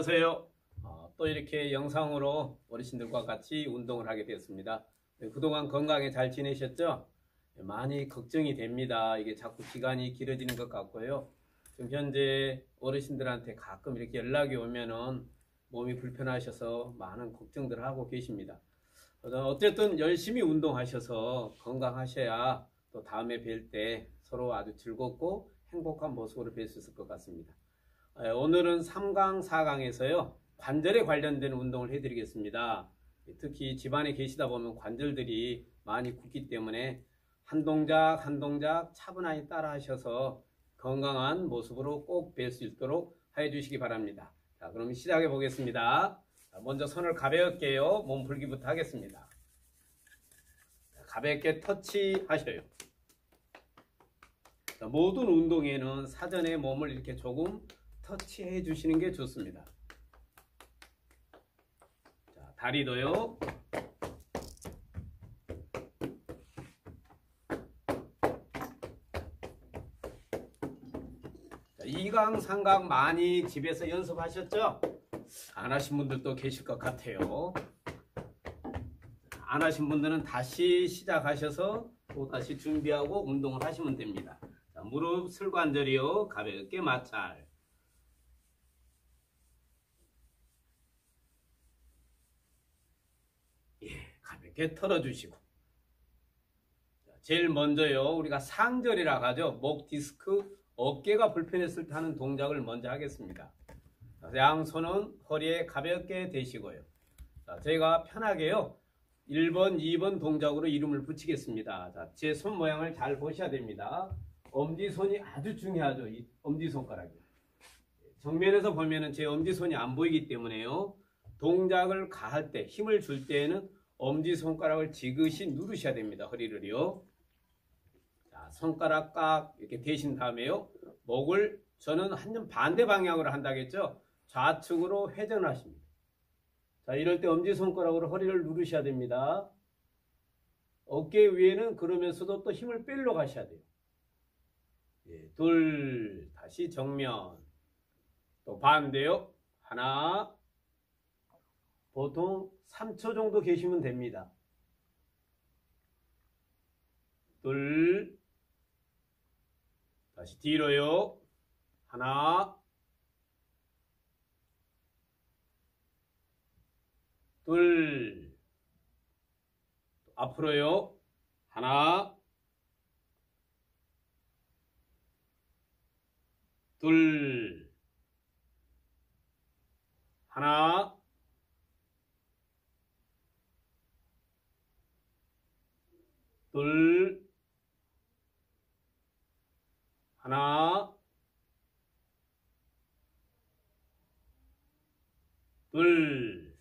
안녕하세요. 또 이렇게 영상으로 어르신들과 같이 운동을 하게 되었습니다. 그동안 건강에 잘 지내셨죠? 많이 걱정이 됩니다. 이게 자꾸 기간이 길어지는 것 같고요. 지금 현재 어르신들한테 가끔 이렇게 연락이 오면은 몸이 불편하셔서 많은 걱정들을 하고 계십니다. 어쨌든 열심히 운동하셔서 건강하셔야 또 다음에 뵐 때 서로 아주 즐겁고 행복한 모습으로 뵐 수 있을 것 같습니다. 오늘은 3강, 4강에서요. 관절에 관련된 운동을 해드리겠습니다. 특히 집안에 계시다 보면 관절들이 많이 굳기 때문에 한 동작 한 동작 차분하게 따라 하셔서 건강한 모습으로 꼭 뵐 수 있도록 해주시기 바랍니다. 자, 그럼 시작해 보겠습니다. 먼저 손을 가볍게요. 몸 풀기부터 하겠습니다. 가볍게 터치하셔요. 모든 운동에는 사전에 몸을 이렇게 조금 터치해 주시는 게 좋습니다. 자, 다리도요. 자, 2강, 3강 많이 집에서 연습하셨죠? 안 하신 분들도 계실 것 같아요. 안 하신 분들은 다시 시작하셔서 또 다시 준비하고 운동을 하시면 됩니다. 자, 무릎 슬관절이요. 가볍게 마찰. 가볍게 털어주시고. 제일 먼저요. 우리가 상절이라고 하죠. 목 디스크, 어깨가 불편했을 때 하는 동작을 먼저 하겠습니다. 양손은 허리에 가볍게 대시고요. 자, 제가 편하게요. 1번, 2번 동작으로 이름을 붙이겠습니다. 자, 제 손 모양을 잘 보셔야 됩니다. 엄지손이 아주 중요하죠. 이 엄지손가락이. 정면에서 보면은 제 엄지손이 안 보이기 때문에요. 동작을 가할 때, 힘을 줄 때에는 엄지손가락을 지그시 누르셔야 됩니다. 허리를요. 자, 손가락 깍 이렇게 대신 다음에요. 목을 저는 완전 반대 방향으로 한다겠죠. 좌측으로 회전하십니다. 자, 이럴 때 엄지손가락으로 허리를 누르셔야 됩니다. 어깨 위에는 그러면서도 또 힘을 빼러 가셔야 돼요. 예, 둘, 다시 정면. 또 반대요. 하나. 보통 3초 정도 계시면 됩니다. 둘. 다시 뒤로요. 하나. 둘. 앞으로요. 하나. 둘. 하나. 둘. 하나. 둘.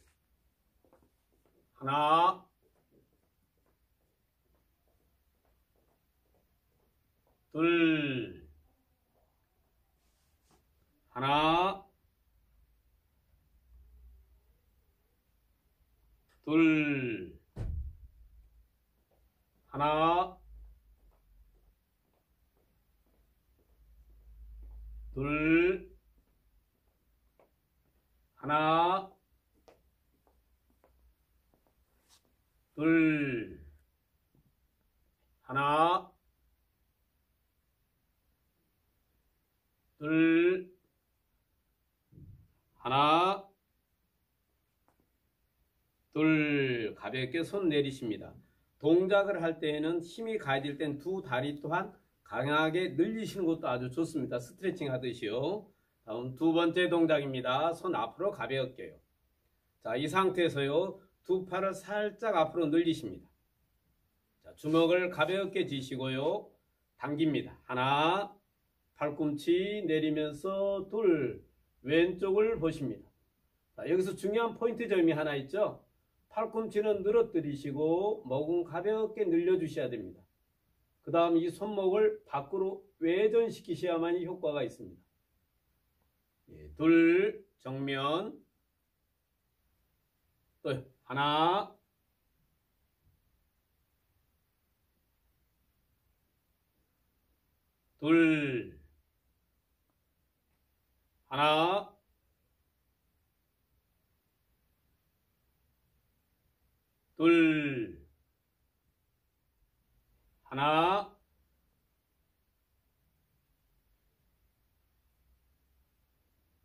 하나. 둘. 하나. 둘. 하나. 둘. 하나. 둘. 하나. 둘. 하나. 둘. 가볍게 손 내리십니다. 동작을 할 때에는 힘이 가해질 땐 두 다리 또한 강하게 늘리시는 것도 아주 좋습니다. 스트레칭 하듯이요. 다음 두 번째 동작입니다. 손 앞으로 가볍게요. 자, 이 상태에서요. 두 팔을 살짝 앞으로 늘리십니다. 자, 주먹을 가볍게 쥐시고요. 당깁니다. 하나. 팔꿈치 내리면서 둘. 왼쪽을 보십니다. 자, 여기서 중요한 포인트 점이 하나 있죠. 팔꿈치는 늘어뜨리시고 목은 가볍게 늘려주셔야 됩니다. 그 다음 이 손목을 밖으로 외전시키셔야만이 효과가 있습니다. 예, 둘, 정면, 또 하나, 둘, 하나, 둘, 하나,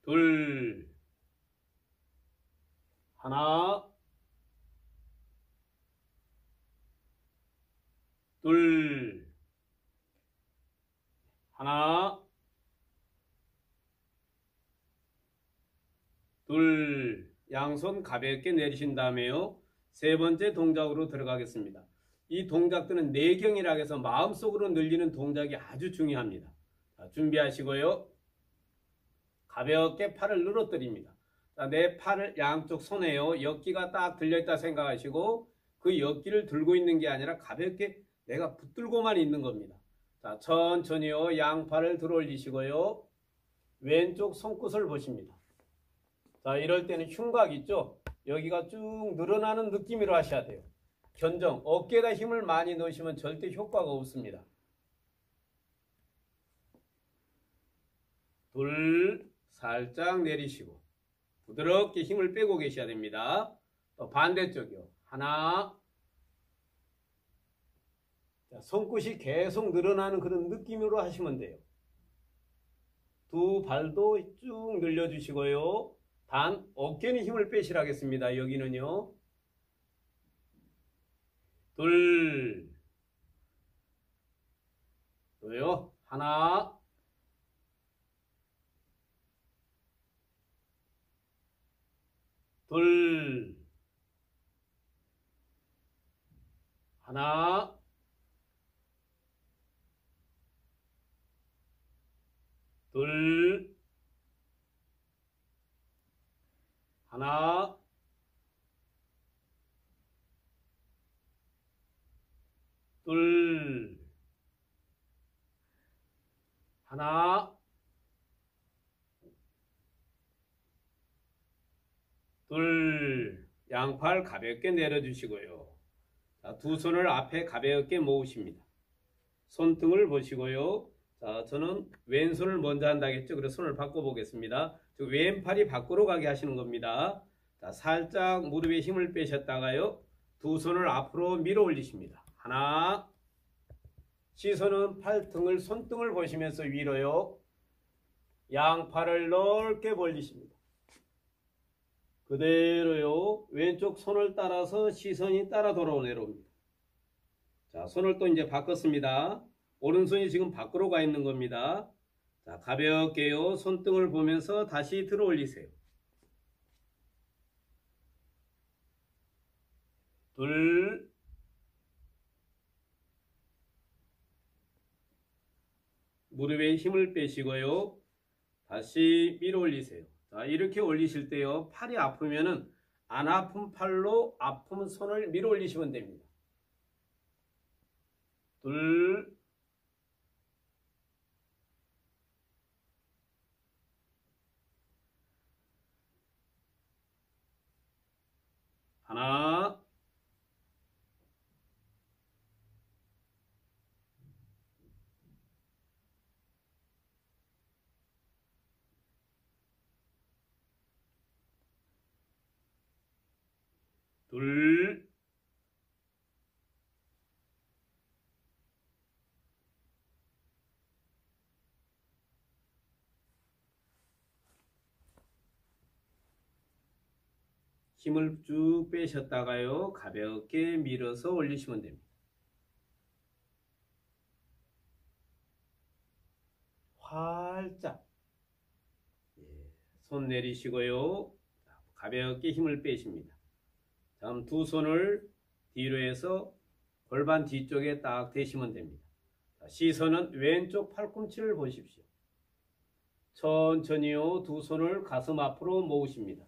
둘, 하나, 둘, 하나, 둘, 양손 가볍게 내리신 다음에요. 세 번째 동작으로 들어가겠습니다. 이 동작들은 내경이라고 해서 마음속으로 늘리는 동작이 아주 중요합니다. 자, 준비하시고요. 가볍게 팔을 늘어뜨립니다. 자, 내 팔을 양쪽 손에요. 역기가 딱 들려있다 생각하시고 그 역기를 들고 있는 게 아니라 가볍게 내가 붙들고만 있는 겁니다. 자, 천천히요. 양팔을 들어 올리시고요. 왼쪽 손끝을 보십니다. 자, 이럴 때는 흉곽 있죠? 여기가 쭉 늘어나는 느낌으로 하셔야 돼요. 견정, 어깨에다 힘을 많이 넣으시면 절대 효과가 없습니다. 둘, 살짝 내리시고 부드럽게 힘을 빼고 계셔야 됩니다. 또 반대쪽이요. 하나. 자, 손끝이 계속 늘어나는 그런 느낌으로 하시면 돼요. 두 발도 쭉 늘려주시고요. 단 어깨는 힘을 빼시라겠습니다. 여기는요. 둘, 또요. 하나, 둘, 하나, 둘, 하나, 둘, 하나, 둘, 양팔 가볍게 내려주시고요. 자, 두 손을 앞에 가볍게 모으십니다. 손등을 보시고요. 자, 저는 왼손을 먼저 한다겠죠. 그래서 손을 바꿔보겠습니다. 왼팔이 밖으로 가게 하시는 겁니다. 자, 살짝 무릎에 힘을 빼셨다가요. 두 손을 앞으로 밀어 올리십니다. 하나, 시선은 팔등을, 손등을 보시면서 위로요. 양팔을 넓게 벌리십니다. 그대로요. 왼쪽 손을 따라서 시선이 따라 돌아 내려옵니다. 자, 손을 또 이제 바꿨습니다. 오른손이 지금 밖으로 가 있는 겁니다. 자, 가볍게요. 손등을 보면서 다시 들어 올리세요. 둘, 무릎에 힘을 빼시고요. 다시 밀어 올리세요. 자, 이렇게 올리실 때요. 팔이 아프면은 안 아픈 팔로 아픈 손을 밀어 올리시면 됩니다. 둘, 하나, 둘, 힘을 쭉 빼셨다가요. 가볍게 밀어서 올리시면 됩니다. 활짝. 손 내리시고요. 가볍게 힘을 빼십니다. 다음 두 손을 뒤로 해서 골반 뒤쪽에 딱 대시면 됩니다. 시선은 왼쪽 팔꿈치를 보십시오. 천천히요. 두 손을 가슴 앞으로 모으십니다.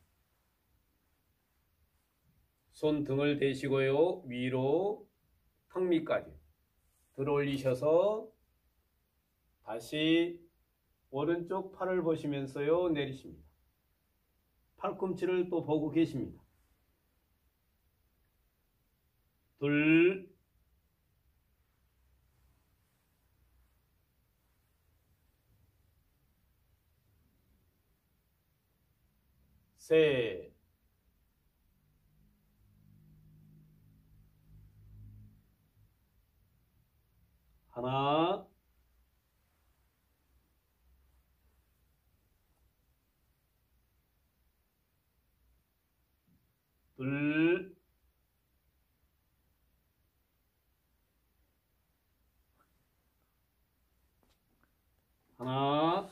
손 등을 대시고요. 위로 턱 밑까지 들어 올리셔서 다시 오른쪽 팔을 보시면서요. 내리십니다. 팔꿈치를 또 보고 계십니다. 둘, 셋, 하나, 둘, 하나,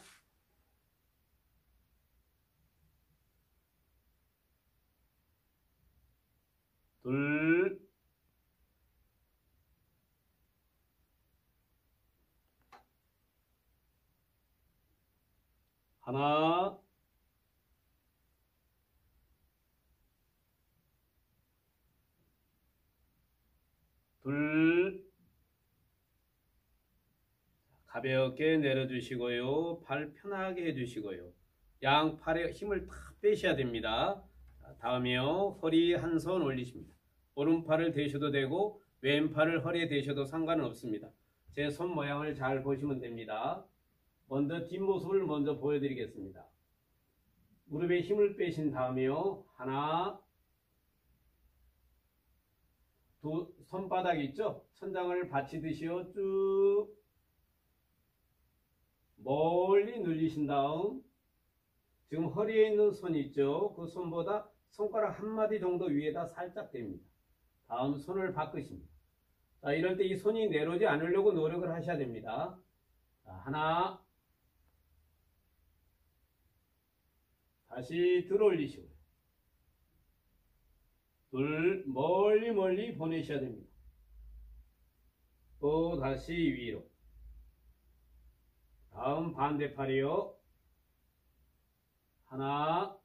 둘, 하나, 둘, 가볍게 내려주시고요. 발 편하게 해주시고요. 양팔에 힘을 탁 빼셔야 됩니다. 다음에요. 허리 한 손 올리십니다. 오른팔을 대셔도 되고 왼팔을 허리에 대셔도 상관은 없습니다. 제 손 모양을 잘 보시면 됩니다. 먼저 뒷모습을 먼저 보여드리겠습니다. 무릎에 힘을 빼신 다음에요. 하나, 두 손바닥 있죠? 천장을 받치듯이요. 쭉 멀리 늘리신 다음 지금 허리에 있는 손 있죠? 그 손보다 손가락 한 마디 정도 위에다 살짝 댑니다. 다음 손을 바꾸십니다. 자, 이럴 때 이 손이 내려오지 않으려고 노력을 하셔야 됩니다. 자, 하나, 다시 들어 올리시고요. 둘, 멀리 보내셔야 됩니다. 또 다시 위로. 다음 반대팔이요. 하나,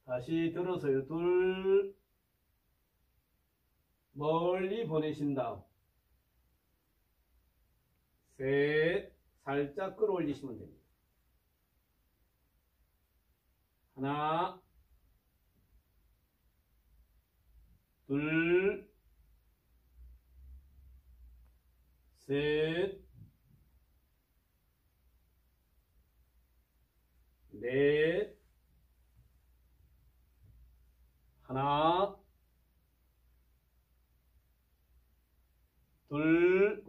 다시 들어서요. 둘, 멀리 보내신 다음 셋, 살짝 끌어올리시면 됩니다. 하나, 둘, 셋, 넷, 하나, 둘,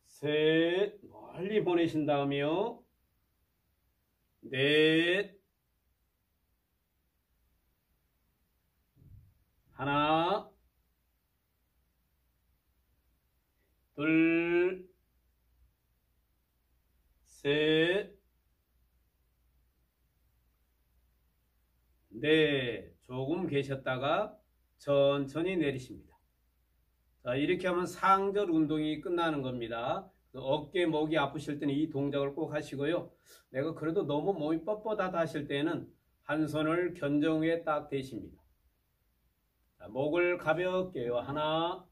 셋, 멀리 보내신 다음에요. 넷, 하나, 둘, 셋, 넷. 조금 계셨다가 천천히 내리십니다. 자, 이렇게 하면 상절 운동이 끝나는 겁니다. 어깨, 목이 아프실 때는 이 동작을 꼭 하시고요. 내가 그래도 너무 몸이 뻣뻣하다 하실 때는 한 손을 견정에 딱 대십니다. 자, 목을 가볍게요. 하나,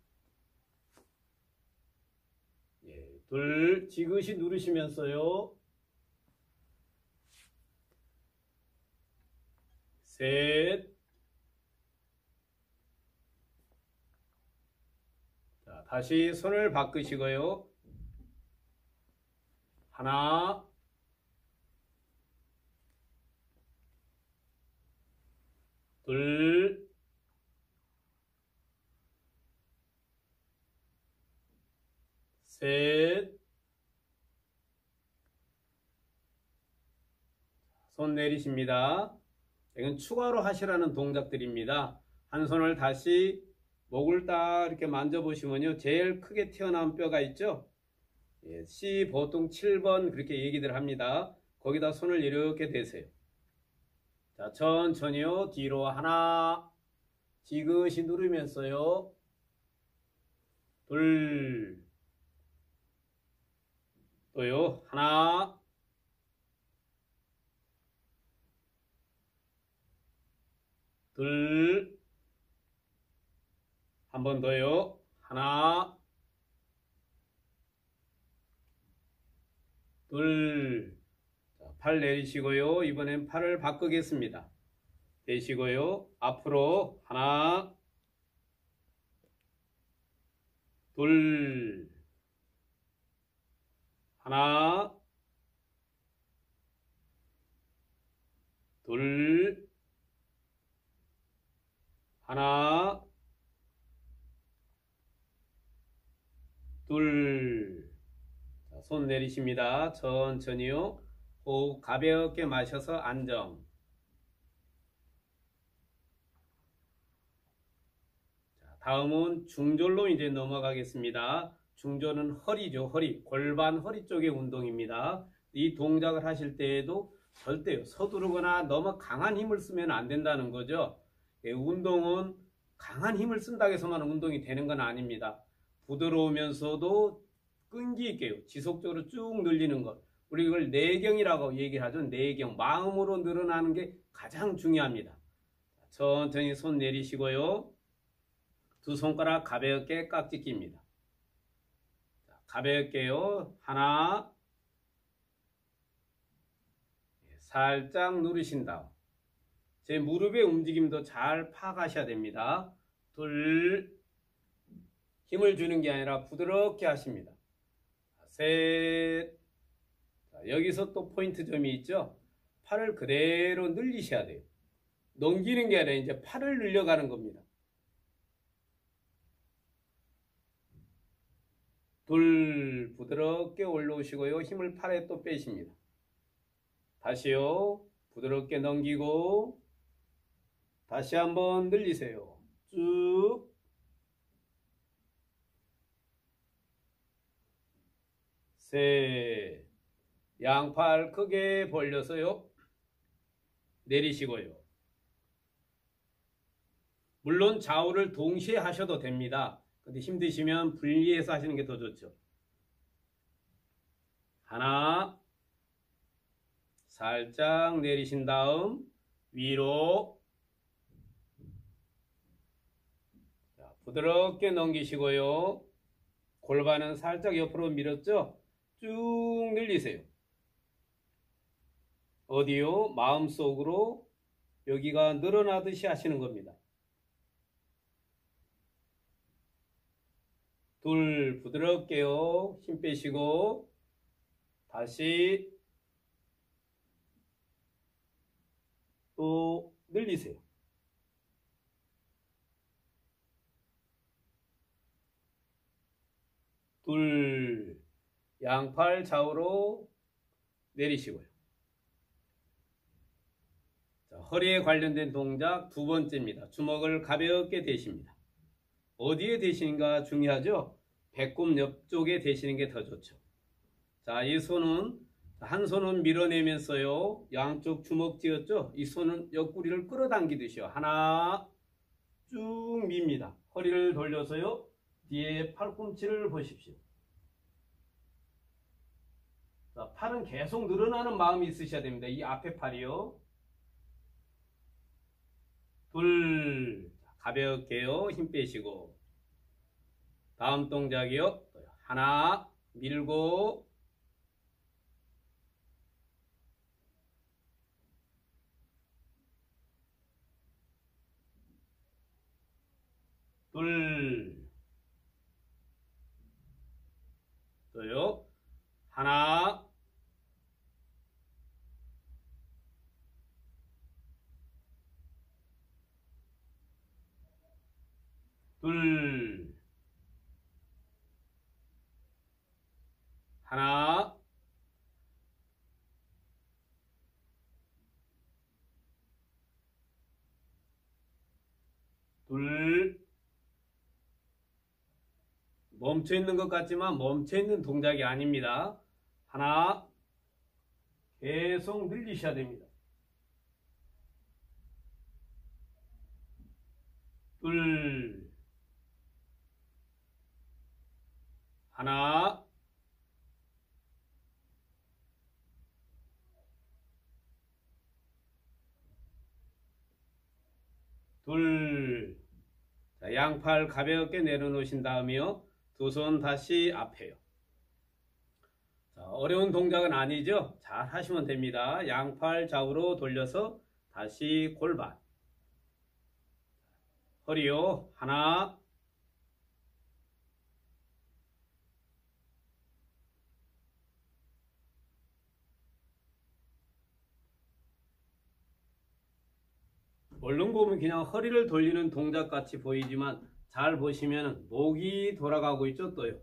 둘, 지그시 누르시면서요. 셋, 자, 다시 손을 바꾸시고요. 하나, 둘, 셋, 손 내리십니다. 이건 추가로 하시라는 동작들입니다. 한 손을 다시 목을 딱 이렇게 만져보시면요. 제일 크게 튀어나온 뼈가 있죠. C 보통 7번 그렇게 얘기들 합니다. 거기다 손을 이렇게 대세요. 자, 천천히요. 뒤로 하나, 지그시 누르면서요. 둘, 또요. 하나, 둘, 한 번 더요. 하나, 둘. 자, 팔 내리시고요. 이번엔 팔을 바꾸겠습니다. 대시고요. 앞으로 하나, 둘, 하나, 둘, 하나, 둘. 자, 손 내리십니다. 천천히요. 호흡 가볍게 마셔서 안정. 자, 다음은 중절로 이제 넘어가겠습니다. 중절은 허리죠. 허리. 골반 허리 쪽의 운동입니다. 이 동작을 하실 때에도 절대요. 서두르거나 너무 강한 힘을 쓰면 안 된다는 거죠. 예, 운동은 강한 힘을 쓴다고 해서만 운동이 되는 건 아닙니다. 부드러우면서도 끈기 있게요. 지속적으로 쭉 늘리는 것. 우리 이걸 내경이라고 얘기를 하죠. 내경. 마음으로 늘어나는 게 가장 중요합니다. 천천히 손 내리시고요. 두 손가락 가볍게 깍지 낍니다. 가볍게요. 하나. 살짝 누르신 다음. 제 무릎의 움직임도 잘 파악하셔야 됩니다. 둘. 힘을 주는 게 아니라 부드럽게 하십니다. 셋. 자, 여기서 또 포인트 점이 있죠. 팔을 그대로 늘리셔야 돼요. 넘기는 게 아니라 이제 팔을 늘려가는 겁니다. 둘. 부드럽게 올라오시고요. 힘을 팔에 또 빼십니다. 다시요. 부드럽게 넘기고 다시 한번 늘리세요. 쭉. 셋. 양팔 크게 벌려서요. 내리시고요. 물론 좌우를 동시에 하셔도 됩니다. 근데 힘드시면 분리해서 하시는 게 더 좋죠. 하나. 살짝 내리신 다음 위로. 자, 부드럽게 넘기시고요. 골반은 살짝 옆으로 밀었죠? 쭉 늘리세요. 어디요? 마음속으로 여기가 늘어나듯이 하시는 겁니다. 둘. 부드럽게요. 힘 빼시고 다시 또 늘리세요. 둘. 양팔 좌우로 내리시고요. 자, 허리에 관련된 동작 두 번째입니다. 주먹을 가볍게 대십니다. 어디에 대시는가 중요하죠? 배꼽 옆쪽에 대시는 게 더 좋죠. 자, 이 손은 한 손은 밀어내면서요. 양쪽 주먹 쥐었죠? 이 손은 옆구리를 끌어당기듯이요. 하나. 쭉 밉니다. 허리를 돌려서요. 뒤에 팔꿈치를 보십시오. 자, 팔은 계속 늘어나는 마음이 있으셔야 됩니다. 이 앞에 팔이요. 둘. 가볍게요. 힘 빼시고. 다음 동작이요. 하나. 밀고. 둘. 또요. 하나. 둘. 하나. 둘. 멈춰 있는 것 같지만 멈춰 있는 동작이 아닙니다. 하나. 계속 늘리셔야 됩니다. 둘. 하나. 둘. 자, 양팔 가볍게 내려놓으신 다음에요. 두 손 다시 앞에요. 자, 어려운 동작은 아니죠? 잘 하시면 됩니다. 양팔 좌우로 돌려서 다시 골반. 허리요. 하나. 얼른 보면 그냥 허리를 돌리는 동작 같이 보이지만 잘 보시면 목이 돌아가고 있죠. 또요.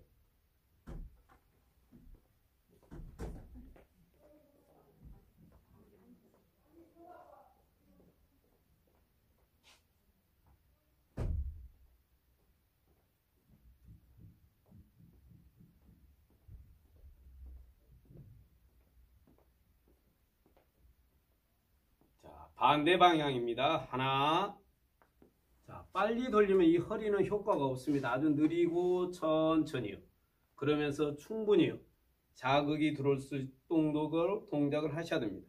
반대 방향입니다. 하나. 자, 빨리 돌리면 이 허리는 효과가 없습니다. 아주 느리고 천천히요. 그러면서 충분히요. 자극이 들어올 수 있는 정도로 동작을 하셔야 됩니다.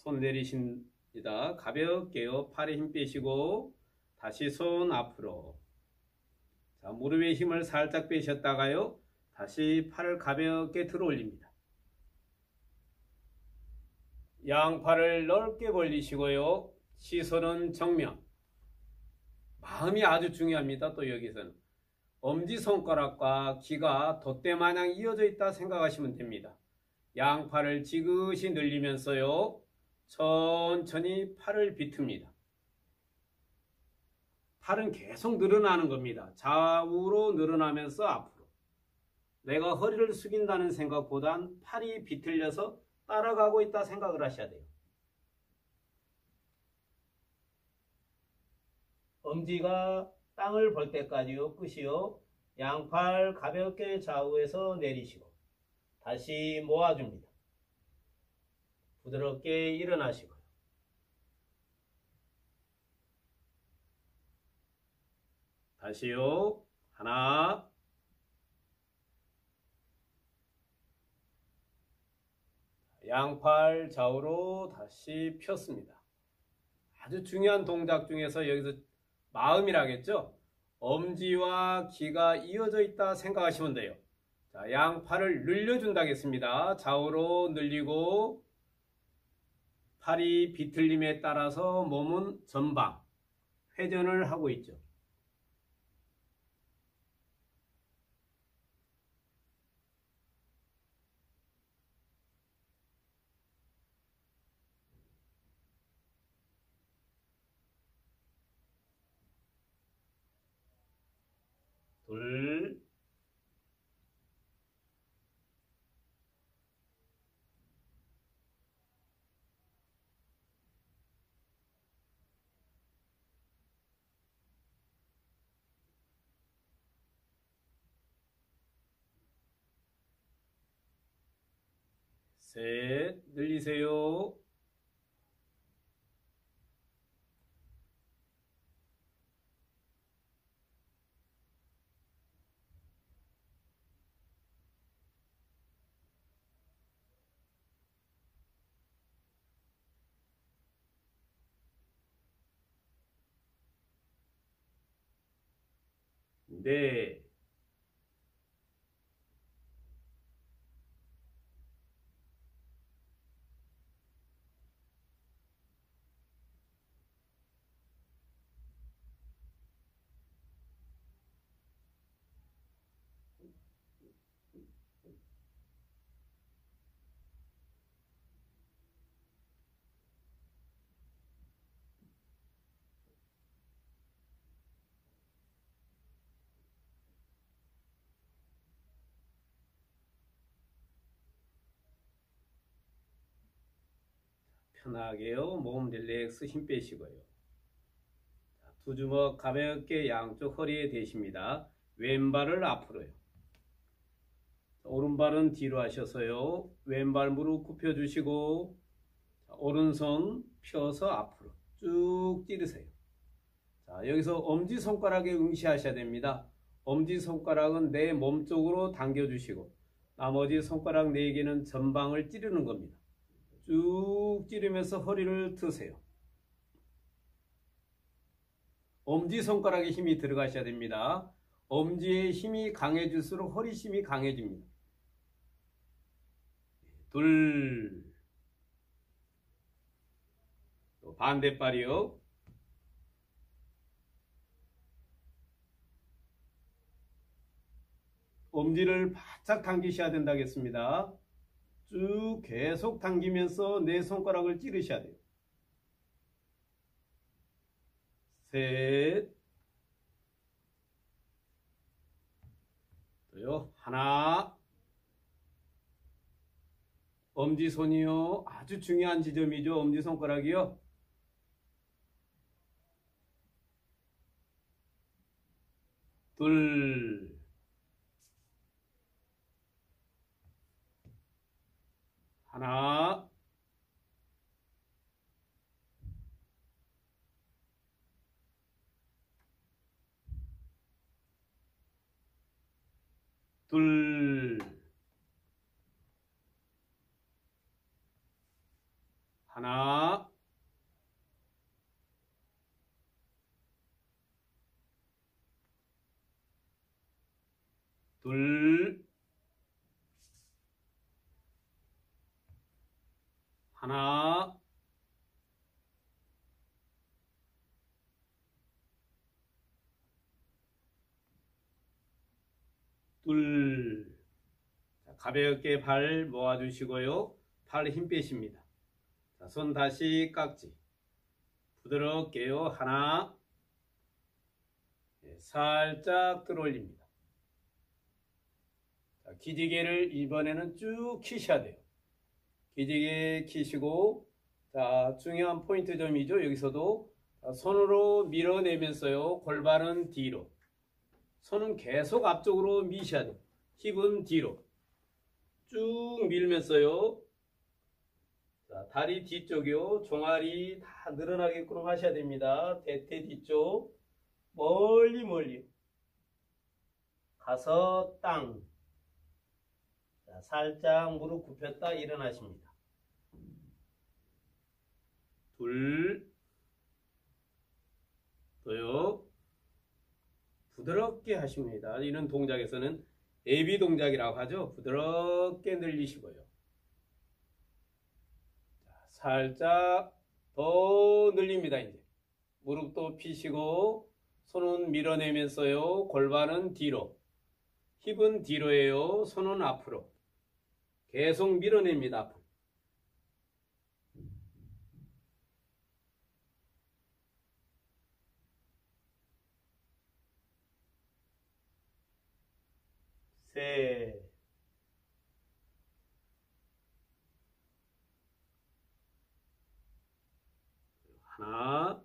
손 내리십니다. 가볍게요. 팔에 힘 빼시고 다시 손 앞으로. 자, 무릎에 힘을 살짝 빼셨다가요. 다시 팔을 가볍게 들어 올립니다. 양팔을 넓게 벌리시고요. 시선은 정면. 마음이 아주 중요합니다. 또 여기서는 엄지손가락과 귀가 돛대 마냥 이어져 있다 생각하시면 됩니다. 양팔을 지그시 늘리면서요. 천천히 팔을 비틉니다. 팔은 계속 늘어나는 겁니다. 좌우로 늘어나면서 앞으로. 내가 허리를 숙인다는 생각보단 팔이 비틀려서 따라가고 있다 생각을 하셔야 돼요. 엄지가 땅을 볼 때까지요. 끝이요. 양팔 가볍게 좌우에서 내리시고 다시 모아줍니다. 부드럽게 일어나시고요. 다시요. 하나. 양팔 좌우로 다시 폈습니다. 아주 중요한 동작 중에서 여기서 마음이라겠죠? 엄지와 귀가 이어져 있다 생각하시면 돼요. 자, 양팔을 늘려준다겠습니다. 좌우로 늘리고 팔이 비틀림에 따라서 몸은 전방, 회전을 하고 있죠. 둘, 셋, 늘리세요. 네. 편하게요. 몸 릴렉스 힘 빼시고요. 두 주먹 가볍게 양쪽 허리에 대십니다. 왼발을 앞으로요. 오른발은 뒤로 하셔서요. 왼발 무릎 굽혀 주시고 오른손 펴서 앞으로 쭉 찌르세요. 자, 여기서 엄지손가락에 응시하셔야 됩니다. 엄지손가락은 내 몸쪽으로 당겨주시고 나머지 손가락 4개는 전방을 찌르는 겁니다. 쭉 찌르면서 허리를 트세요. 엄지손가락에 힘이 들어가셔야 됩니다. 엄지에 힘이 강해질수록 허리심이 강해집니다. 둘, 반대발이요. 엄지를 바짝 당기셔야 된다겠습니다. 쭉 계속 당기면서 내 손가락을 찌르셔야 돼요. 셋, 또요. 하나, 엄지손이요. 아주 중요한 지점이죠. 엄지손가락이요. 둘, 하나, 둘, 하나, 둘, 하나, 둘. 자, 가볍게 발 모아주시고요. 팔 힘 빼십니다. 자, 손 다시 깍지. 부드럽게요. 하나, 네, 살짝 들어올립니다. 자, 기지개를 이번에는 쭉 키셔야 돼요. 기지개 키시고, 자, 중요한 포인트 점이죠. 여기서도 자, 손으로 밀어내면서요. 골반은 뒤로. 손은 계속 앞쪽으로 미셔야 돼요. 힙은 뒤로. 쭉 밀면서요. 자, 다리 뒤쪽이요. 종아리 다 늘어나게끔 하셔야 됩니다. 대퇴 뒤쪽. 멀리. 가서 땅. 자, 살짝 무릎 굽혔다 일어나십니다. 둘. 또요. 부드럽게 하십니다. 이런 동작에서는 애비 동작이라고 하죠. 부드럽게 늘리시고요. 자, 살짝 더 늘립니다. 이제 무릎도 펴시고 손은 밀어내면서요. 골반은 뒤로. 힙은 뒤로예요. 손은 앞으로. 계속 밀어냅니다. 앞으로. 셋. 하나.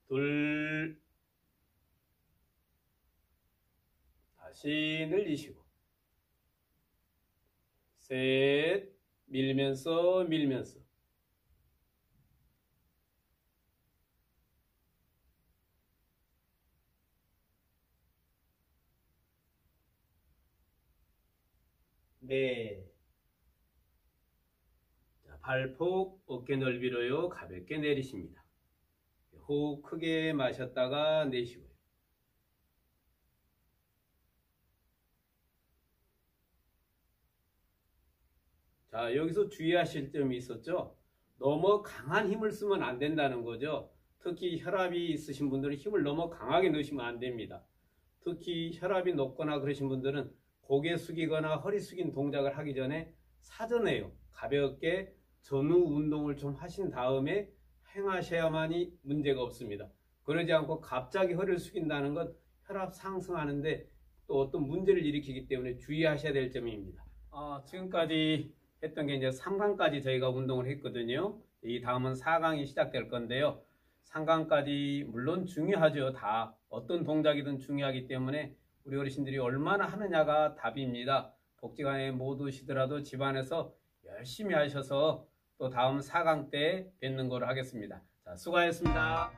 둘. 다시 늘리시고. 셋. 밀면서. 네. 자, 발폭 어깨 넓이로요. 가볍게 내리십니다. 호흡 크게 마셨다가 내쉬고요. 자, 여기서 주의하실 점이 있었죠. 너무 강한 힘을 쓰면 안 된다는 거죠. 특히 혈압이 있으신 분들은 힘을 너무 강하게 넣으시면 안 됩니다. 특히 혈압이 높거나 그러신 분들은 고개 숙이거나 허리 숙인 동작을 하기 전에 사전에요. 가볍게 전후 운동을 좀 하신 다음에 행하셔야만이 문제가 없습니다. 그러지 않고 갑자기 허리를 숙인다는 건 혈압 상승하는데 또 어떤 문제를 일으키기 때문에 주의하셔야 될 점입니다. 지금까지 했던 게 이제 3강까지 저희가 운동을 했거든요. 이 다음은 4강이 시작될 건데요. 3강까지 물론 중요하죠. 다 어떤 동작이든 중요하기 때문에 우리 어르신들이 얼마나 하느냐가 답입니다. 복지관에 못 오시더라도 집안에서 열심히 하셔서 또 다음 4강 때 뵙는 거로 하겠습니다. 자, 수고하셨습니다.